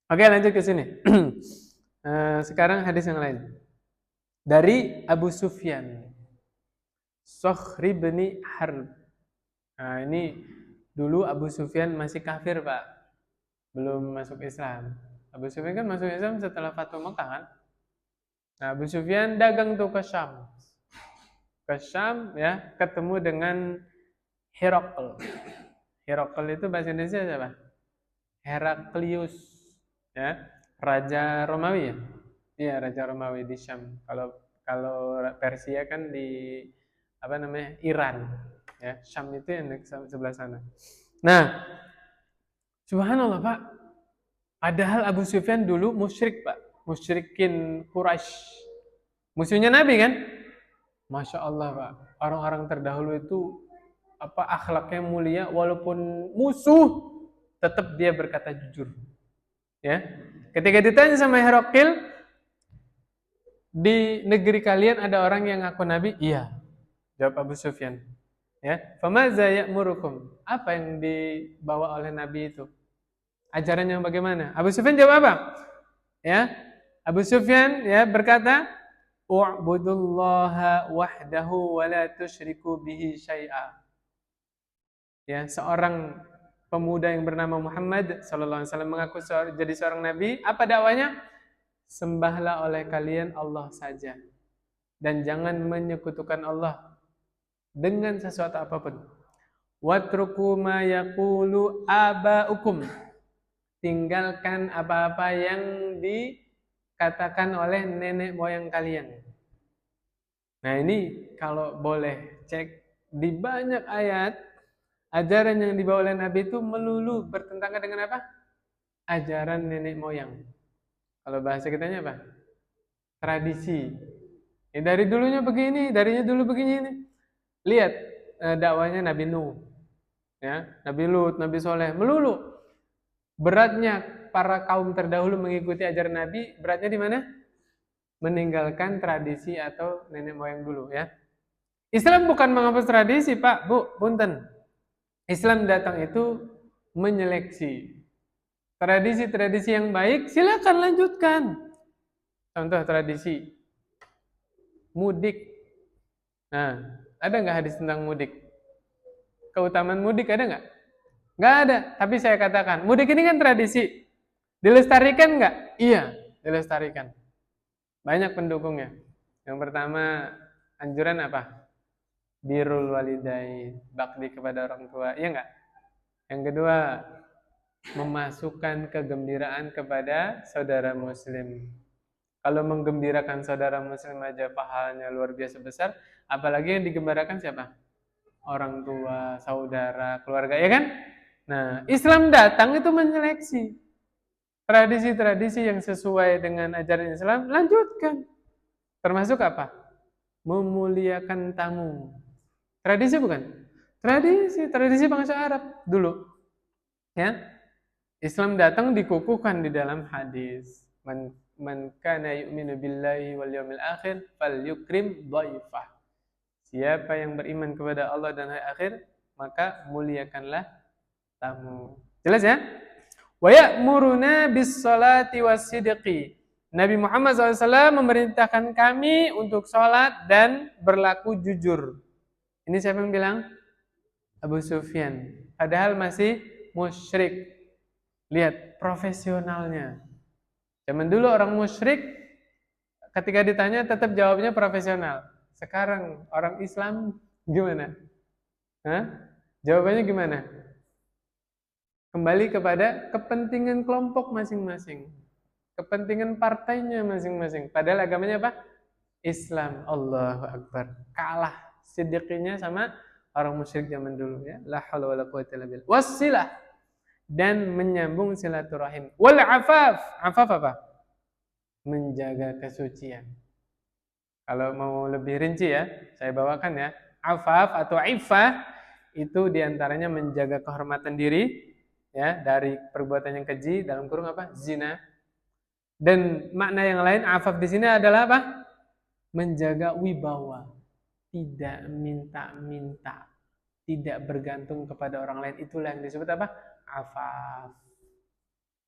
Oke, lanjut ke sini. Sekarang hadis yang lain. Dari Abu Sufyan, Sokhri bin Harb. Nah, ini dulu Abu Sufyan masih kafir, Pak. Belum masuk Islam. Abu Sufyan kan masuk Islam setelah Fathu Mekah kan? Nah, Abu Sufyan dagang tuh ke Syam. Ke Syam ya, ketemu dengan Herakl. Herakl itu bahasa Indonesia siapa? Heraklius, ya, raja Romawi ya. Iya, raja Romawi di Syam. Kalau Persia kan di Iran, ya. Syam itu yang di sebelah sana. Nah, subhanallah Pak. Padahal Abu Sufyan dulu musyrik Pak, musyrikin Quraisy. Musuhnya Nabi kan? Masya Allah Pak. Orang-orang terdahulu itu akhlaknya mulia, walaupun musuh tetap dia berkata jujur. Ya. Ketika ditanya sama Herakl, di negeri kalian ada orang yang ngaku nabi? Iya. Jawab Abu Sufyan. Ya, "Famaza ya'murukum?" Apa yang dibawa oleh nabi itu? Ajarannya bagaimana? Abu Sufyan jawab apa? Ya. Abu Sufyan ya berkata, "U'budullaha wahdahu wa la tusyriku bihi syai'a." ya, seorang pemuda yang bernama Muhammad sallallahu alaihi wasallam mengaku jadi seorang nabi. Apa dakwanya? Sembahlah oleh kalian Allah saja dan jangan menyekutukan Allah dengan sesuatu apapun. Watruku ma yaqulu abaukum. Tinggalkan apa-apa yang dikatakan oleh nenek moyang kalian. Nah, ini kalau boleh cek di banyak ayat, ajaran yang dibawa oleh Nabi itu melulu bertentangan dengan apa? Ajaran nenek moyang. Kalau bahasa kitanya apa? Tradisi. Ya, dari dulunya begini, darinya dulu begini ini. Lihat dakwanya Nabi Nuh, ya, Nabi Lut, Nabi Soleh, melulu beratnya para kaum terdahulu mengikuti ajaran Nabi, beratnya di mana? Meninggalkan tradisi atau nenek moyang dulu, ya. Islam bukan menghapus tradisi, Pak, Bu, punten. Islam datang itu menyeleksi. Tradisi-tradisi yang baik silakan lanjutkan. Contoh tradisi mudik. Nah, ada nggak hadis tentang mudik? Keutamaan mudik ada nggak? Nggak ada. Tapi saya katakan, mudik ini kan tradisi. Dilestarikan nggak? Iya, dilestarikan. Banyak pendukungnya. Yang pertama, anjuran apa? Birrul walidain, bakti kepada orang tua. Iya nggak? Yang kedua, memasukkan kegembiraan kepada saudara muslim. Kalau menggembirakan saudara muslim aja pahalanya luar biasa besar, apalagi yang digembirakan siapa? Orang tua, saudara, keluarga, ya kan? Nah, Islam datang itu menyeleksi tradisi-tradisi yang sesuai dengan ajaran Islam, lanjutkan. Termasuk apa? Memuliakan tamu. Tradisi bukan? Tradisi bangsa Arab dulu. Ya. Islam datang dikukuhkan di dalam hadis. Man kana yu'minu billahi wal yawmil akhir falyukrim dhaifah. Siapa yang beriman kepada Allah dan hari akhir, maka muliakanlah tamu. Jelas ya? Wa ya'muruna bis salati was sidqi. Nabi Muhammad SAW memerintahkan kami untuk sholat dan berlaku jujur. Ini siapa yang bilang? Abu Sufyan. Padahal masih musyrik. Lihat profesionalnya. Zaman dulu orang musyrik ketika ditanya tetap jawabnya profesional. Sekarang orang Islam gimana? Hah? Jawabannya gimana? Kembali kepada kepentingan kelompok masing-masing. Kepentingan partainya masing-masing. Padahal agamanya apa? Islam. Allahu Akbar. Kalah siddiqinya sama orang musyrik zaman dulu, ya. La haula wala quwwata illa billah. Wasilah, dan menyambung silaturahim. Wal afaf. Afaf apa? Menjaga kesucian. Kalau mau lebih rinci ya, saya bawakan ya. Afaf atau iffah itu diantaranya menjaga kehormatan diri, ya, dari perbuatan yang keji, dalam kurung apa? Zina. Dan makna yang lain afaf di sini adalah apa? Menjaga wibawa, tidak minta-minta, tidak bergantung kepada orang lain. Itulah yang disebut apa? Afaf.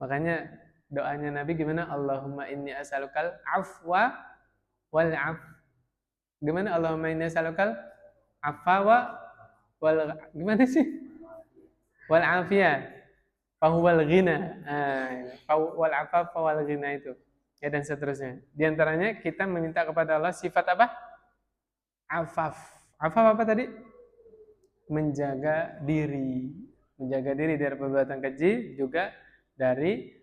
Makanya doanya Nabi gimana? Allahumma inni as'alukal afwa wal af. Gimana? Allahumma inni as'alukal afwa wal, gimana sih? Wal afiyah. Fahuwal ghina. Wal afaf wal ghina itu. Ya, dan seterusnya. Di antaranya kita meminta kepada Allah sifat apa? Afaf. Afaf apa tadi? Menjaga diri. Menjaga diri dari perbuatan keji, juga dari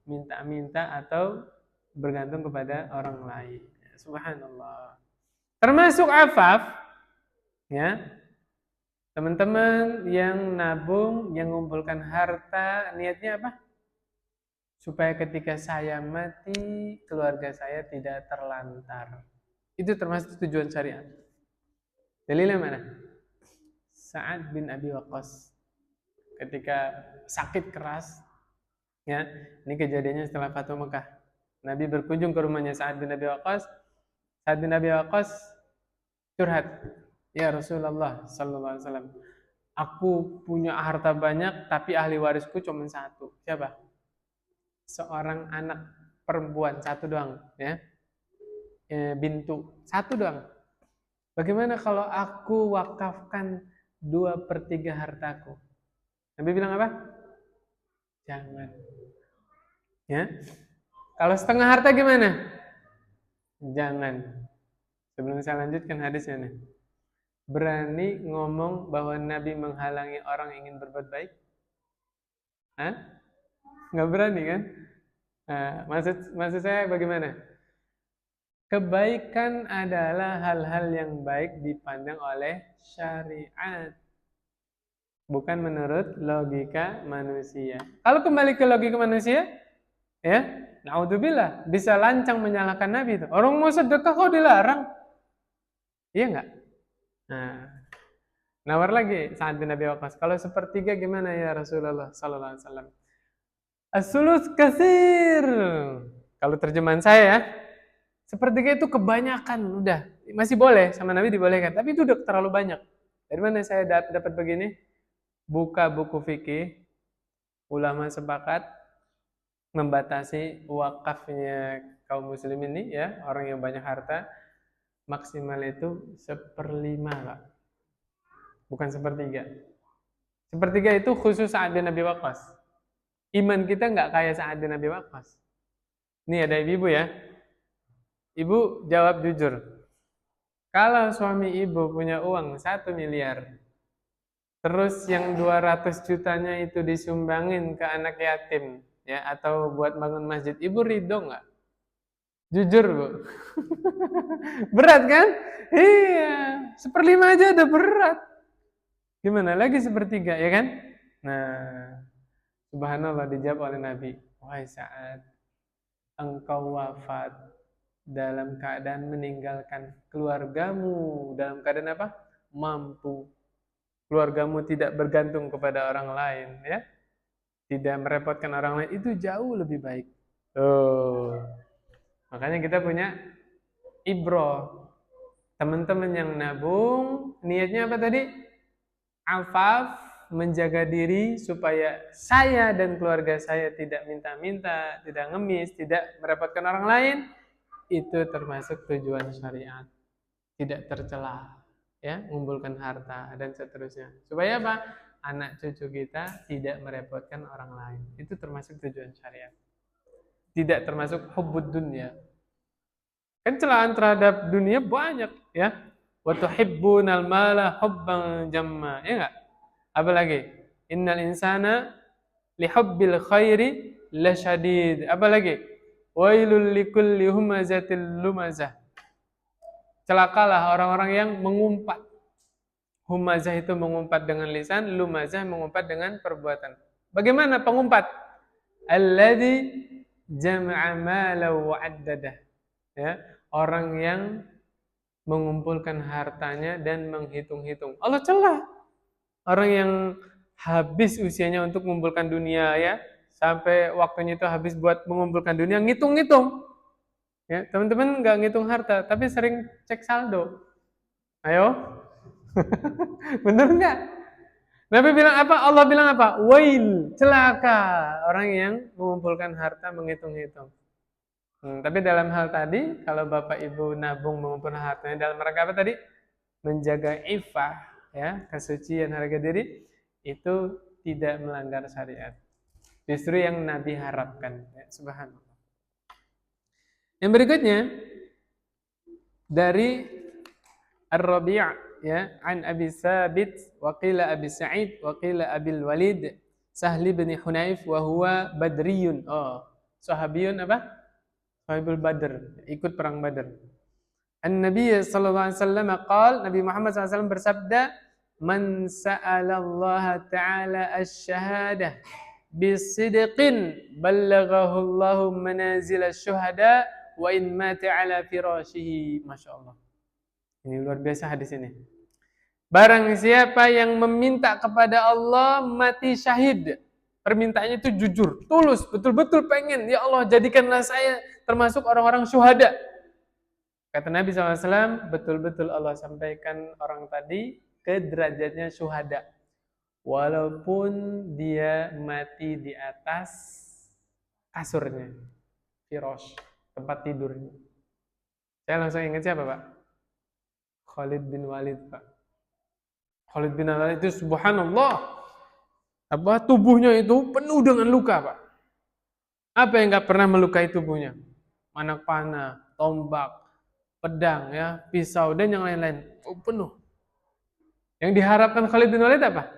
minta-minta atau bergantung kepada orang lain. Subhanallah. Termasuk afaf, ya. Teman-teman yang nabung, yang mengumpulkan harta, niatnya apa? Supaya ketika saya mati, keluarga saya tidak terlantar. Itu termasuk tujuan syariat. Dalilnya mana? Sa'ad bin Abi Waqqas ketika sakit keras, ya, ini kejadiannya setelah Fathu Mekah. Nabi berkunjung ke rumahnya Sa'ad bin Abi Waqqas. Sa'ad bin Abi Waqqas curhat, ya Rasulullah sallallahu alaihi wasallam, aku punya harta banyak tapi ahli warisku cuma satu. Siapa? Seorang anak perempuan satu doang, ya, bintu satu doang. Bagaimana kalau aku wakafkan 2/3 hartaku. Nabi bilang apa? Jangan. Ya. Kalau setengah harta gimana? Jangan. Sebelum saya lanjutkan hadisnya nih. Berani ngomong bahwa Nabi menghalangi orang yang ingin berbuat baik? Hah? Nggak berani kan? Nah, maksud saya bagaimana? Kebaikan adalah hal-hal yang baik dipandang oleh syariat, bukan menurut logika manusia. Kalau kembali ke logika manusia, ya, naudzubillah, bisa lancang menyalahkan Nabi itu. Orang mau sedekah kok dilarang? Iya nggak? Nah, nawar lagi Sa'ad bin Abi Waqqas. Kalau sepertiga gimana ya Rasulullah sallallahu alaihi wasallam? As-sulus katsir. Kalau terjemahan saya ya, sepertiga itu kebanyakan, udah. Masih boleh sama Nabi dibolehkan, tapi itu udah terlalu banyak. Dari mana saya dapat begini? Buka buku fikih, ulama sepakat membatasi wakafnya kaum muslim ini ya, orang yang banyak harta, maksimal itu 1/5, Pak. Bukan 1/3. 1/3 itu khusus Sa'ad bin Abi Waqqas. Iman kita nggak kayak Sa'ad bin Abi Waqqas. Ini ada ibu ya. Ibu jawab jujur. Kalau suami ibu punya uang 1 miliar, terus yang 200 jutanya itu disumbangin ke anak yatim, ya, atau buat bangun masjid, ibu ridho nggak? Jujur, Bu. Berat kan? Iya, 1/5 aja udah berat. Gimana lagi 1/3, ya kan? Nah, subhanallah dijawab oleh Nabi, wahai Sa'ad, engkau wafat dalam keadaan meninggalkan keluargamu dalam keadaan apa? Mampu. Keluargamu tidak bergantung kepada orang lain, ya. Tidak merepotkan orang lain, itu jauh lebih baik. Tuh. Makanya kita punya ibroh. Teman-teman yang nabung, niatnya apa tadi? Afaf, menjaga diri supaya saya dan keluarga saya tidak minta-minta, tidak ngemis, tidak merepotkan orang lain. Itu termasuk tujuan syariat. Tidak tercela, ya, mengumpulkan harta dan seterusnya. Supaya apa? Anak cucu kita tidak merepotkan orang lain. Itu termasuk tujuan syariat. Tidak termasuk hubbud dunya. Kan celaan terhadap dunia banyak, ya. Wa tuhibbunal mala hubban jamma, ya enggak? Apalagi? Innal insana lihubbil khairi lasyadid. Apalagi? Wailul likulli humazatil lumazah. Celakalah orang-orang yang mengumpat. Humazah itu mengumpat dengan lisan, lumazah mengumpat dengan perbuatan. Bagaimana pengumpat? Alladzi jama'a mala wa 'addadah. Ya, orang yang mengumpulkan hartanya dan menghitung-hitung. Allah celah orang yang habis usianya untuk mengumpulkan dunia, ya, sampai waktunya itu habis buat mengumpulkan dunia, ngitung-ngitung. Ya, teman-teman nggak ngitung harta, tapi sering cek saldo. Ayo, bener nggak? Nabi bilang apa? Allah bilang apa? Wail, celaka orang yang mengumpulkan harta menghitung-hitung. Tapi dalam hal tadi, kalau bapak ibu nabung mengumpulkan hartanya dalam rangka apa tadi? Menjaga iffah, ya, kesucian harga diri, itu tidak melanggar syariat. Justru yang Nabi harapkan, ya, subhanallah. Yang berikutnya dari Ar-Rabi', ya, an Abi Sabit wa qila Abi Sa'id wa qila Abil Walid Sahli bin Hunayf wa huwa Badriyun. Oh, sahabiyun apa? Sahibul Badr, ikut perang Badr. An-Nabi sallallahu alaihi wasallam qaal, Nabi Muhammad SAW bersabda, "Man sa'ala Allah Ta'ala asy-syahadah bisidqin ballaghahu Allahu manazil asy-syuhada wa in mata 'ala firashihi." Masyaallah. Ini luar biasa hadis ini. Barang siapa yang meminta kepada Allah mati syahid, permintaannya itu jujur, tulus, betul-betul pengen, ya Allah jadikanlah saya termasuk orang-orang syuhada. Kata Nabi SAW, betul-betul Allah sampaikan orang tadi ke derajatnya syuhada. Walaupun dia mati di atas kasurnya, firash, tempat tidurnya. Saya langsung ingat siapa, Pak? Khalid bin Walid, Pak. Khalid bin Walid itu subhanallah, tubuhnya itu penuh dengan luka, Pak. Apa yang nggak pernah melukai tubuhnya? Anak panah, tombak, pedang, ya, pisau dan yang lain-lain. Penuh. Yang diharapkan Khalid bin Walid apa?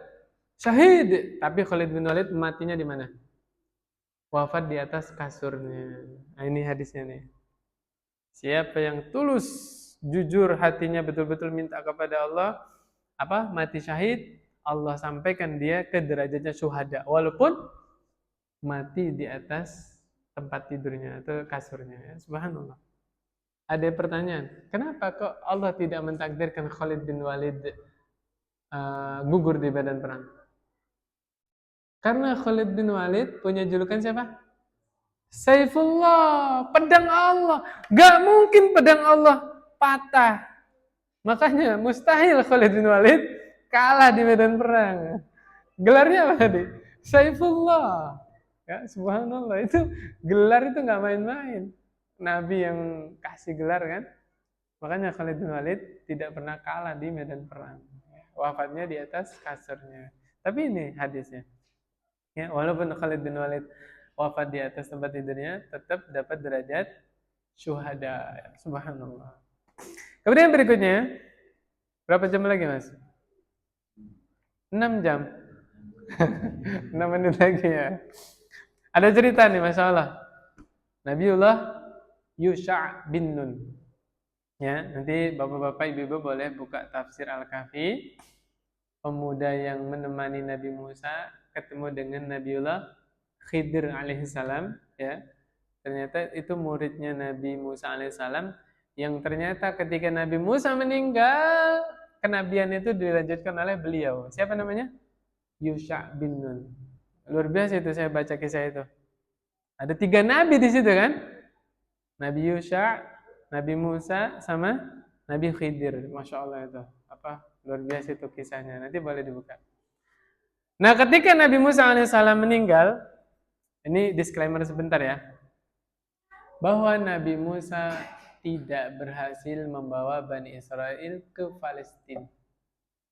Syahid. Tapi Khalid bin Walid matinya di mana? Wafat di atas kasurnya. Nah, ini hadisnya nih. Siapa yang tulus, jujur hatinya betul-betul minta kepada Allah, mati syahid, Allah sampaikan dia ke derajatnya syuhada, walaupun mati di atas tempat tidurnya atau kasurnya. Ya, subhanallah. Ada pertanyaan, kenapa kok Allah tidak mentakdirkan Khalid bin Walid gugur di medan perang? Karena Khalid bin Walid punya julukan siapa? Saifullah, pedang Allah. Gak mungkin pedang Allah patah. Makanya mustahil Khalid bin Walid kalah di medan perang. Gelarnya apa tadi? Saifullah. Ya, subhanallah, itu gelar itu nggak main-main. Nabi yang kasih gelar kan. Makanya Khalid bin Walid tidak pernah kalah di medan perang. Wafatnya di atas kasurnya. Tapi ini hadisnya. Ya, walaupun Khalid bin Walid wafat di atas tempat tidurnya, tetap dapat derajat syuhada. Subhanallah. Kemudian berikutnya, berapa jam lagi, Mas? 6 jam. 6 menit lagi ya. Ada cerita nih, Masya Allah. Nabiullah Yusha' bin Nun. Ya, nanti bapak-bapak, ibu-ibu boleh buka tafsir Al-Kahfi. Pemuda yang menemani Nabi Musa ketemu dengan Nabiullah Khidir alaihissalam. Ya, ternyata itu muridnya Nabi Musa alaihissalam. Yang ternyata ketika Nabi Musa meninggal, kenabian itu dilanjutkan oleh beliau. Siapa namanya? Yusha' bin Nun. Luar biasa itu, saya baca kisah itu. Ada 3 nabi di situ kan? Nabi Yusha', Nabi Musa, sama Nabi Khidir. Masya Allah itu. Luar biasa itu kisahnya. Nanti boleh dibuka. Nah, ketika Nabi Musa alaihissalam meninggal, ini disclaimer sebentar ya, bahwa Nabi Musa tidak berhasil membawa Bani Israel ke Palestina.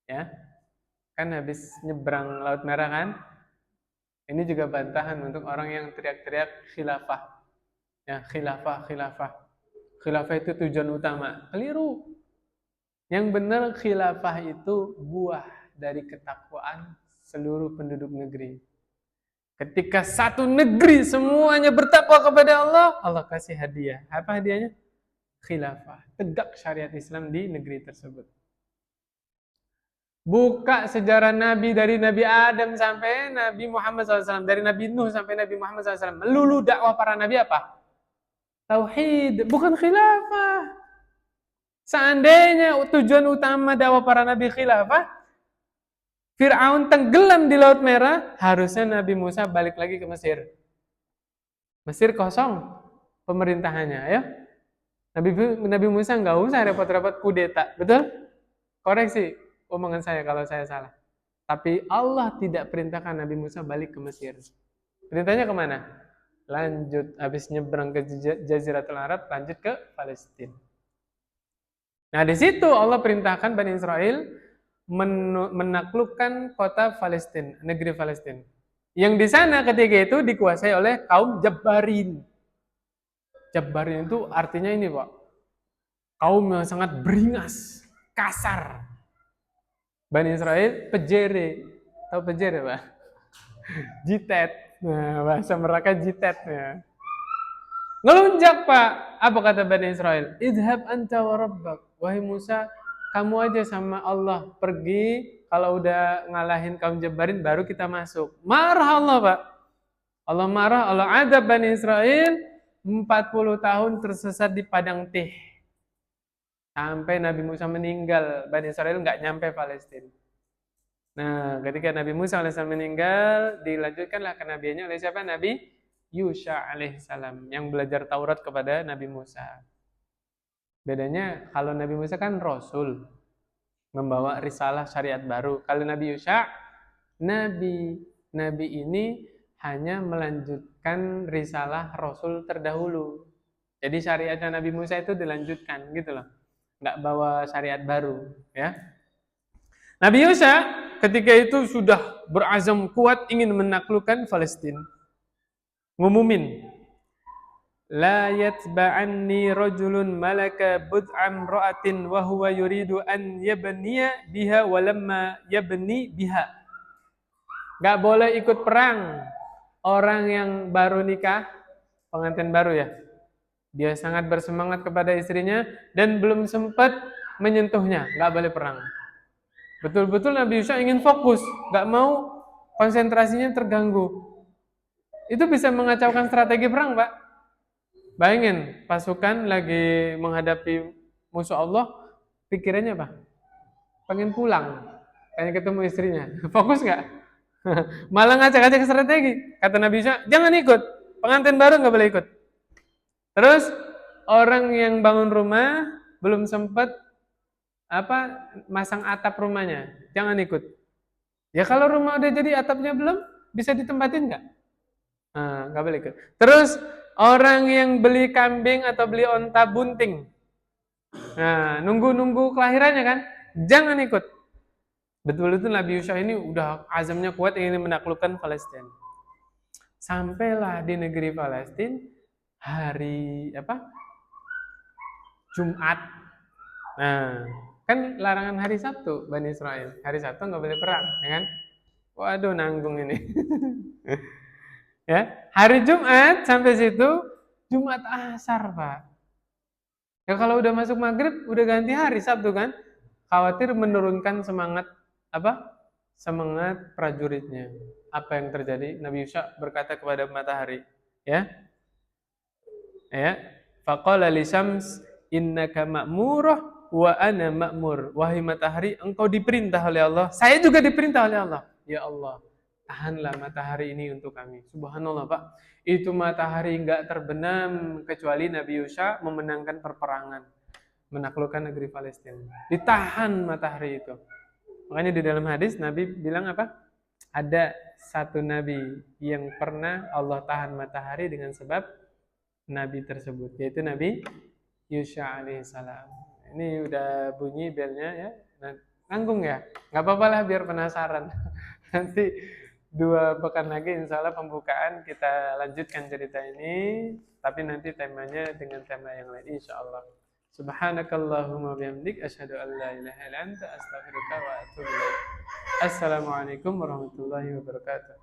Ya, kan habis nyebrang Laut Merah kan? Ini juga bantahan untuk orang yang teriak-teriak khilafah. Ya, khilafah. Khilafah itu tujuan utama. Keliru. Yang benar khilafah itu buah dari ketakwaan seluruh penduduk negeri. Ketika satu negeri semuanya bertakwa kepada Allah, Allah kasih hadiah. Apa hadiahnya? Khilafah. Tegak syariat Islam di negeri tersebut. Buka sejarah Nabi dari Nabi Adam sampai Nabi Muhammad SAW. Dari Nabi Nuh sampai Nabi Muhammad SAW. Melulu dakwah para Nabi apa? Tauhid, bukan khilafah. Seandainya tujuan utama dakwah para Nabi khilafah, Fir'aun tenggelam di Laut Merah, harusnya Nabi Musa balik lagi ke Mesir. Mesir kosong pemerintahannya, ya. Nabi Musa nggak usah repot-repot kudeta, betul? Koreksi omongan saya kalau saya salah. Tapi Allah tidak perintahkan Nabi Musa balik ke Mesir. Perintahnya kemana? Lanjut, habis nyebrang ke Jaziratul Arab, lanjut ke Palestina. Nah, di situ Allah perintahkan Bani Israel menaklukkan kota Palestina, negeri Palestina. Yang di sana ketika itu dikuasai oleh kaum Jabbarin. Jabbarin itu artinya ini, Pak. Kaum yang sangat beringas, kasar. Bani Israel pejere. Tahu pejere, Pak? Jitet. Nah, bahasa mereka jitet ya. Ngelunjak, Pak. Apa kata Bani Israel? Idhab anta wa rabbak. Wahai Musa, kamu aja sama Allah pergi. Kalau udah ngalahin kaum Jabbarin, baru kita masuk. Marah Allah, Pak. Allah marah, Allah adab Bani Israel 40 tahun tersesat di padang teh. Sampai Nabi Musa meninggal, Bani Israel nggak nyampe Palestina. Nah, ketika Nabi Musa alaihissalam meninggal, dilanjutkanlah kenabiannya oleh siapa? Nabi Yusha alaihissalam, yang belajar Taurat kepada Nabi Musa. Bedanya, kalau Nabi Musa kan Rasul, membawa risalah syariat baru. Kalau Nabi Yusha, Nabi ini hanya melanjutkan risalah Rasul terdahulu. Jadi syariatnya Nabi Musa itu dilanjutkan, gitu loh. Nggak bawa syariat baru, ya. Nabi Yusha ketika itu sudah berazam kuat ingin menaklukkan Palestina. Ngumumin, la yatba'anni rajulun malaka bud'am ra'atin wa huwa yuridu an yabniya biha walamma yabni biha. Gak boleh ikut perang orang yang baru nikah, pengantin baru ya. Dia sangat bersemangat kepada istrinya dan belum sempat menyentuhnya, gak boleh perang. Betul-betul Nabi Yusha ingin fokus, gak mau konsentrasinya terganggu. Itu bisa mengacaukan strategi perang, Pak. Bayangin, pasukan lagi menghadapi musuh Allah, pikirannya apa? Pengen pulang, pengen ketemu istrinya. Fokus nggak? Malah ngacak-ngacak strategi. Kata Nabi Isa, jangan ikut. Pengantin baru nggak boleh ikut. Terus orang yang bangun rumah belum sempat masang atap rumahnya, jangan ikut. Ya kalau rumah udah jadi atapnya belum, bisa ditempatin nggak? Nggak boleh ikut. Terus orang yang beli kambing atau beli onta bunting, nah nunggu kelahirannya kan, jangan ikut. Betul-betul Nabi Yusha ini udah azamnya kuat ingin menaklukkan Palestina. Sampailah di negeri Palestina hari Jumat. Nah, kan larangan hari Sabtu Bani Israel. Hari Sabtu nggak boleh perang, ya kan? Waduh, nanggung ini. Ya, hari Jumat sampai situ Jumat asar, Pak. Ya kalau udah masuk maghrib udah ganti hari Sabtu kan? Khawatir menurunkan semangat semangat prajuritnya. Apa yang terjadi? Nabi Yusha berkata kepada matahari, ya, faqala li syams innaka ma'murah wa ana ma'mur. Wahai matahari, engkau diperintah oleh Allah, saya juga diperintah oleh Allah. Ya Allah, tahanlah matahari ini untuk kami. Subhanallah, Pak. Itu matahari enggak terbenam kecuali Nabi Yusha memenangkan perperangan, menaklukkan negeri Palestina. Ditahan matahari itu. Makanya di dalam hadis Nabi bilang apa? Ada satu nabi yang pernah Allah tahan matahari dengan sebab nabi tersebut, yaitu Nabi Yusha alaihissalam. Ini udah bunyi belnya ya. Nanggung ya? Nggak apa-apa lah biar penasaran. Nanti 2 pekan lagi insya Allah pembukaan kita lanjutkan cerita ini. Tapi nanti temanya dengan tema yang lain insya Allah. Subhanakallahumma bihamdik asyhadu an la ilaha illa anta astaghfiruka wa atubu ilaik. Assalamualaikum warahmatullahi wabarakatuh.